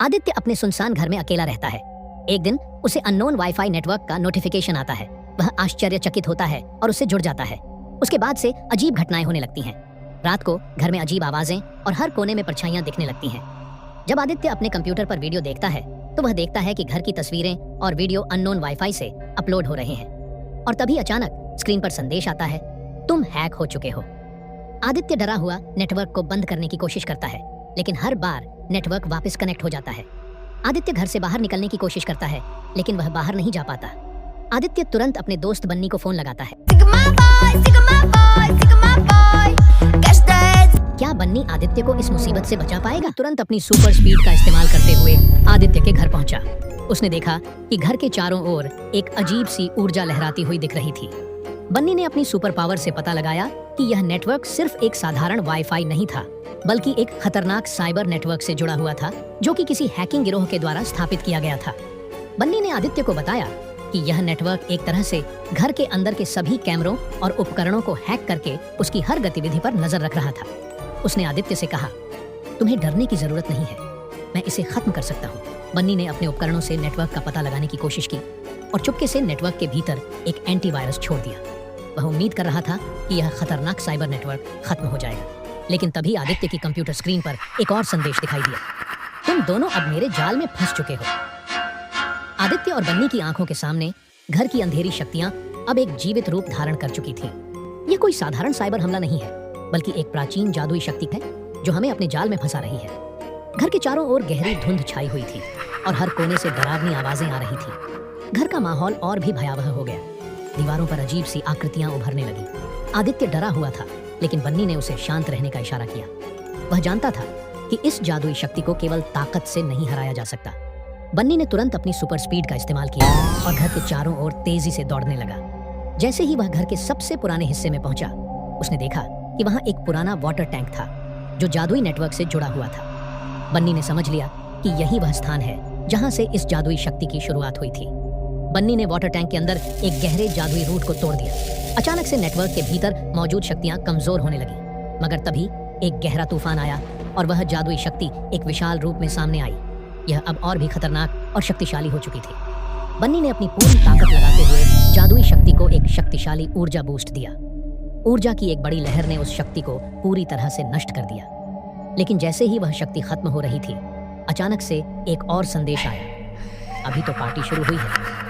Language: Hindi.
आदित्य अपने सुनसान घर में अकेला रहता है। एक दिन उसे अननोन वाईफाई नेटवर्क का नोटिफिकेशन आता है। वह आश्चर्यचकित होता है और उससे जुड़ जाता है। उसके बाद से अजीब घटनाएं होने लगती हैं। रात को घर में अजीब आवाजें और हर कोने में परछाइयां दिखने लगती हैं। जब आदित्य अपने कंप्यूटर पर वीडियो देखता है तो वह देखता है कि घर की तस्वीरें और वीडियो अननोन वाईफाई से अपलोड हो रहे हैं। और तभी अचानक स्क्रीन पर संदेश आता है, तुम हैक हो चुके हो। आदित्य डरा हुआ नेटवर्क को बंद करने की कोशिश करता है, लेकिन हर बार नेटवर्क वापस कनेक्ट हो जाता है। आदित्य घर से बाहर निकलने की कोशिश करता है, लेकिन वह बाहर नहीं जा पाता। आदित्य तुरंत अपने दोस्त बन्नी को फोन लगाता है। क्या बन्नी आदित्य को इस मुसीबत से बचा पाएगा? तुरंत अपनी सुपर स्पीड का इस्तेमाल करते हुए आदित्य के घर पहुंचा। उसने देखा कि घर के चारों ओर एक अजीब सी ऊर्जा लहराती हुई दिख रही थी। बन्नी ने अपनी सुपर पावर से पता लगाया कि यह नेटवर्क सिर्फ एक साधारण वाईफाई नहीं था, बल्कि एक खतरनाक साइबर नेटवर्क से जुड़ा हुआ था, जो कि किसी हैकिंग गिरोह के द्वारा स्थापित किया गया था। बन्नी ने आदित्य को बताया कि यह नेटवर्क एक तरह से घर के अंदर के सभी कैमरों और उपकरणों को हैक करके उसकी हर गतिविधि पर नजर रख रहा था। उसने आदित्य से कहा, तुम्हें डरने की जरूरत नहीं है, मैं इसे खत्म कर सकता हूँ। बन्नी ने अपने उपकरणों से नेटवर्क का पता लगाने की कोशिश की और चुपके से नेटवर्क के भीतर एक एंटीवायरस छोड़ दिया। वह उम्मीद कर रहा था कि यह खतरनाक साइबर नेटवर्क खत्म हो जाएगा, लेकिन तभी आदित्य की कंप्यूटर स्क्रीन पर एक और संदेश दिखाई दिया, तुम दोनों अब मेरे जाल में फंस चुके हो। आदित्य और बन्नी की आंखों के सामने घर की अंधेरी शक्तियां अब एक जीवित रूप धारण कर चुकी थीं। यह कोई साधारण साइबर हमला नहीं है, बल्कि एक प्राचीन जादुई शक्ति है जो हमें अपने जाल में फंसा रही है। घर के चारों ओर गहरी धुंध छाई हुई थी और हर कोने से डरावनी आवाजें आ रही थी। घर का माहौल और भी भयावह हो गया। दीवारों पर अजीब सी आकृतियां उभरने लगी। आदित्य डरा हुआ था, लेकिन बन्नी ने उसे शांत रहने का इशारा किया। वह जानता था कि इस जादुई शक्ति को केवल ताकत से नहीं हराया जा सकता। बन्नी ने तुरंत अपनी सुपर स्पीड का इस्तेमाल किया और घर के चारों ओर तेजी से दौड़ने लगा। जैसे ही वह घर के सबसे पुराने हिस्से में पहुंचा, उसने देखा कि वहां एक पुराना वाटर टैंक था जो जादुई नेटवर्क से जुड़ा हुआ था। बन्नी ने समझ लिया कि यही वह स्थान है जहां से इस जादुई शक्ति की शुरुआत हुई थी। बन्नी ने वाटर टैंक के अंदर एक गहरे जादुई रूट को तोड़ दिया। अचानक से नेटवर्क के भीतर मौजूद शक्तियां कमजोर होने लगी, मगर तभी एक गहरा तूफान आया और वह जादुई शक्ति एक विशाल रूप में सामने आई। यह अब और भी खतरनाक और शक्तिशाली हो चुकी थी। बन्नी ने अपनी पूरी ताकत लगाते हुए जादुई शक्ति को एक शक्तिशाली ऊर्जा बूस्ट दिया। ऊर्जा की एक बड़ी लहर ने उस शक्ति को पूरी तरह से नष्ट कर दिया। लेकिन जैसे ही वह शक्ति खत्म हो रही थी, अचानक से एक और संदेश आया, अभी तो पार्टी शुरू हुई है।